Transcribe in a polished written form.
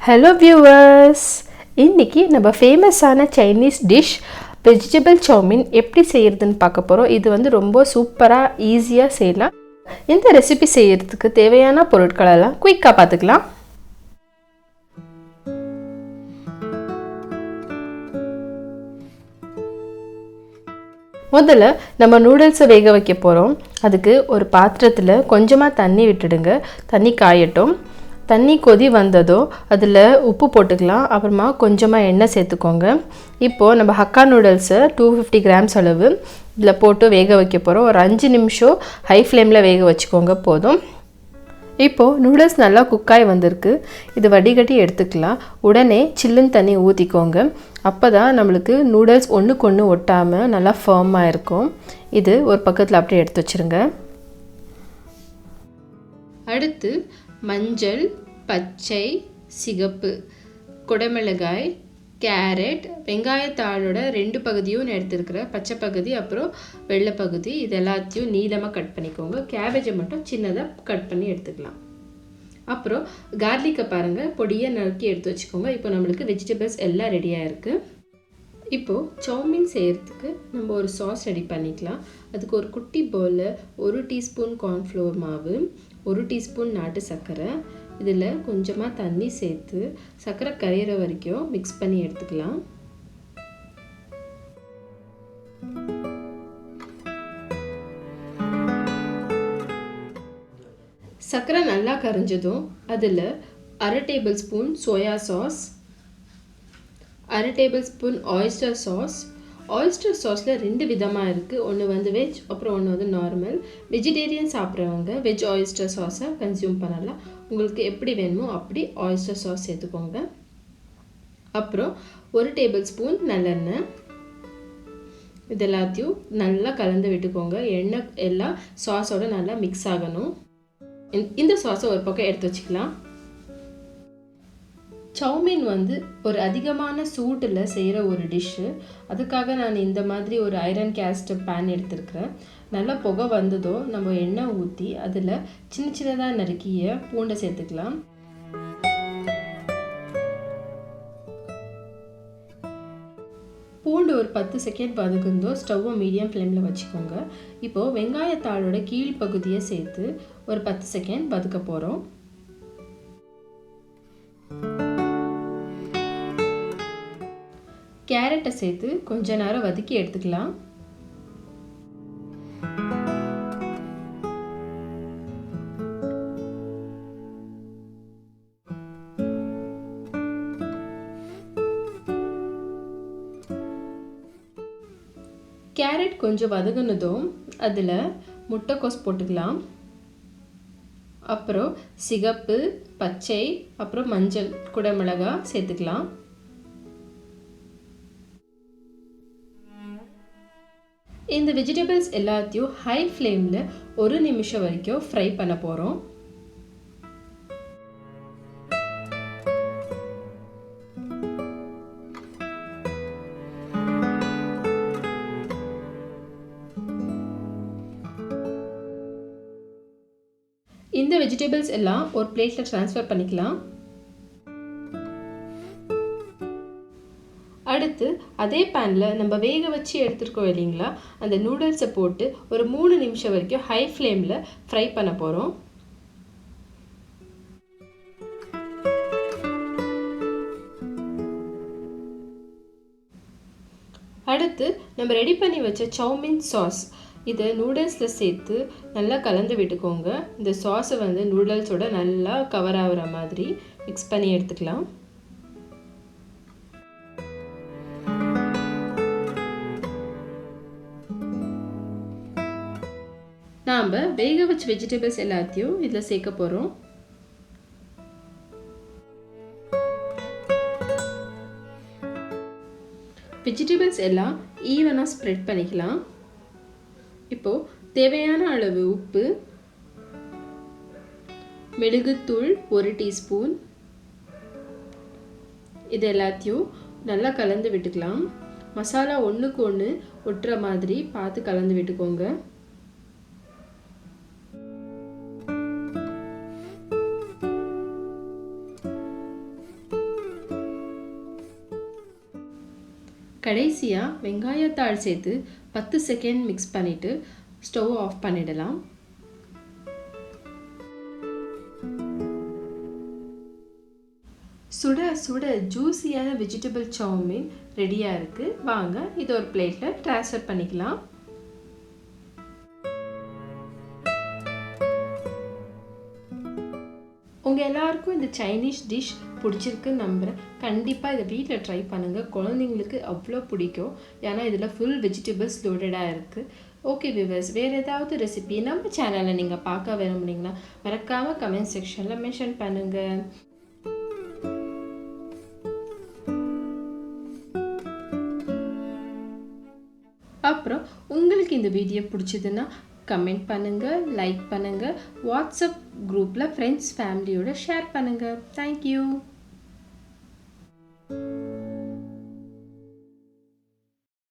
Hello viewers! இன்னைக்கு நம்ம ஃபேமஸான சைனீஸ் டிஷ் வெஜிடபிள் சௌமின் எப்படி செய்யறதுன்னு பார்க்க போறோம். இது வந்து ரொம்ப சூப்பரா ஈஸியா செய்யலாம். இந்த ரெசிபி செய்யறதுக்கு தேவையான பொருட்கள் எல்லாம் குயிக்கா பார்த்துக்கலாம். முதல்ல நம்ம நூடுல்ஸ் வேக வைக்க போறோம். அதுக்கு ஒரு பாத்திரத்துல கொஞ்சமா தண்ணி விட்டுடுங்க. தண்ணி காயட்டும். தண்ணி கொதி வந்ததோ அதில் உப்பு போட்டுக்கலாம். அப்புறமா கொஞ்சமாக எண்ணெய் சேர்த்துக்கோங்க. இப்போது நம்ம ஹக்கா நூடுல்ஸை 250 கிராம்ஸ் அளவு இதில் போட்டு வேக வைக்க போகிறோம். ஒரு 5 நிமிஷம் ஹை ஃப்ளேமில் வேக வச்சுக்கோங்க போதும். இப்போது நூடுல்ஸ் நல்லா குக்காய் வந்திருக்கு. இது வடிகட்டி எடுத்துக்கலாம். உடனே சில்லுன்னு தண்ணி ஊற்றிக்கோங்க. அப்போ தான் நம்மளுக்கு நூடுல்ஸ் ஒன்றுக்கு ஒன்று ஒட்டாமல் நல்லா ஃபர்மாக இருக்கும். இது ஒரு பக்கத்தில் அப்படியே எடுத்து வச்சுருங்க. அடுத்து மஞ்சள், பச்சை, சிகப்பு, குடமிளகாய், கேரட், வெங்காயத்தாளோட 2 பகுதியும் நான் எடுத்துருக்கிறேன். பச்சை பகுதி அப்புறம் வெள்ளை பகுதி இது எல்லாத்தையும் நீளமாக கட் பண்ணிக்கோங்க. கேபேஜை மட்டும் சின்னதாக கட் பண்ணி எடுத்துக்கலாம். அப்புறம் கார்லிக்கை பாருங்கள், பொடியை நறுக்கி எடுத்து வச்சுக்கோங்க. இப்போ நம்மளுக்கு வெஜிடபிள்ஸ் எல்லாம் ரெடியாக இருக்குது. இப்போது சௌமின் செய்கிறதுக்கு நம்ம ஒரு சாஸ் ரெடி பண்ணிக்கலாம். அதுக்கு ஒரு குட்டி பவுலில் 1 டீஸ்பூன் கார்ன்ஃப்ளவர் மாவு, 1 டீஸ்பூன் நாட்டு சர்க்கரை, இதில் கொஞ்சமாக தண்ணி சேர்த்து சர்க்கரை கரையிற வரைக்கும் மிக்ஸ் பண்ணி எடுத்துக்கலாம். சர்க்கரை நல்லா கரைஞ்சதும் அதில் 1/2 table spoon soya sauce, 1/2 table spoon oyster sauce. Oyster சாஸில் 2 விதமாக இருக்குது. ஒன்று வந்து வெஜ், அப்புறம் ஒன்று வந்து நார்மல். வெஜிடேரியன் சாப்பிட்றவங்க வெஜ் ஆயிஸ்டர் சாஸை கன்சியூம் பண்ணலாம். உங்களுக்கு எப்படி வேணுமோ அப்படி ஆயிஸ்டர் சாஸ் சேர்த்துக்கோங்க. அப்புறம் 1 டேபிள் ஸ்பூன் நல்லெண்ணெய். இது எல்லாத்தையும் நல்லா கலந்து விட்டுக்கோங்க. எண்ணெய் எல்லாம் சாஸோட நல்லா மிக்ஸ் ஆகணும். இந்த சாஸை ஒரு பக்கம் எடுத்து வச்சுக்கலாம். சௌமின் வந்து ஒரு அதிகமான சூட்டில் செய்கிற ஒரு டிஷ்ஷு. அதுக்காக நான் இந்த மாதிரி ஒரு ஐரன் கேஸ்ட் பேன் எடுத்துருக்கிறேன். நல்லா புகை வந்ததோ நம்ம எண்ணெய் ஊற்றி அதில் சின்ன சின்னதாக நறுக்கிய பூண்டை சேர்த்துக்கலாம். பூண்டு ஒரு 10 செகண்ட் வதக்குந்தோ ஸ்டவ்வை மீடியம் ஃப்ளேமில் வச்சுக்கோங்க. இப்போது வெங்காயத்தாளோட கீழ்ப்பகுதியை சேர்த்து ஒரு 10 செகண்ட் வதக்க போகிறோம். கேரட்டை சேர்த்து கொஞ்ச நேரம் வதக்கி எடுத்துக்கலாம். கேரட் கொஞ்சம் வதங்கினதும் அதில் முட்டைக்கோஸ் போட்டுக்கலாம். அப்புறம் சிகப்பு, பச்சை, அப்புறம் மஞ்சள், குடமிளகாய் சேர்த்துக்கலாம். இந்த வெஜிடபிள்ஸ் எல்லாத்தையும் ஹை ஃப்ளேமில் 1 நிமிஷம் வரைக்கும் ஃப்ரை பண்ண போகிறோம். இந்த வெஜிடபிள்ஸ் எல்லாம் ஒரு பிளேட்டில் ட்ரான்ஸ்ஃபர் பண்ணிக்கலாம். அடுத்து அதே பேனில் நம்ம வேக வச்சு எடுத்துருக்கோம் இல்லைங்களா, அந்த நூடுல்ஸை போட்டு ஒரு 3 நிமிஷம் வரைக்கும் ஹை ஃப்ளேமில் ஃப்ரை பண்ண போகிறோம். அடுத்து நம்ம ரெடி பண்ணி வச்ச சௌமின் சாஸ் இதை நூடுல்ஸில் சேர்த்து நல்லா கலந்து விட்டுக்கோங்க. இந்த சாஸை வந்து நூடுல்ஸோட நல்லா கவர் ஆகிற மாதிரி மிக்ஸ் பண்ணி எடுத்துக்கலாம். நாம் வேக வச்ச வெஜிடபிள்ஸ் எல்லாத்தையும் இதில் சேர்க்க போகிறோம். வெஜிடபிள்ஸ் எல்லாம் ஈவனாக ஸ்ப்ரெட் பண்ணிக்கலாம். இப்போது தேவையான அளவு உப்பு, மிளகுத்தூள் 1 டீஸ்பூன், இது எல்லாத்தையும் நல்லா கலந்து விட்டுக்கலாம். மசாலா ஒன்றுக்கு ஒன்று ஒட்டுற மாதிரி பார்த்து கலந்து விட்டுக்கோங்க. கடைசியாக வெங்காயத்தாள் சேர்த்து 10 செகண்ட் மிக்ஸ் பண்ணிவிட்டு ஸ்டவ் ஆஃப் பண்ணிடலாம். சுட சுட ஜூஸியான வெஜிடபிள் சௌமீன் ரெடியாக இருக்குது. வாங்க இது ஒரு பிளேட்டில் ட்ரான்ஸ்ஃபர் பண்ணிக்கலாம். உங்கள் எல்லாருக்கும் இந்த சைனீஸ் டிஷ் பிடிச்சிருக்குன்னு நம்புகிறேன். கண்டிப்பாக இதை வீட்டில் ட்ரை பண்ணுங்கள். குழந்தைங்களுக்கு அவ்வளோ பிடிக்கும். ஏன்னா இதில் ஃபுல் வெஜிடபிள்ஸ் லோடடாக இருக்குது. ஓகே வியூவர்ஸ், வேறு ஏதாவது ரெசிபி நம்ம சேனலில் நீங்கள் பார்க்க விரும்புனீங்கன்னா மறக்காமல் கமெண்ட் செக்ஷனில் மென்ஷன் பண்ணுங்கள். அப்புறம் உங்களுக்கு இந்த வீடியோ பிடிச்சதுன்னா கமெண்ட் பண்ணுங்கள், லைக் பண்ணுங்கள், வாட்ஸ்அப் குரூப்பில் ஃப்ரெண்ட்ஸ் ஃபேமிலியோட ஷேர் பண்ணுங்கள். தேங்க்யூ.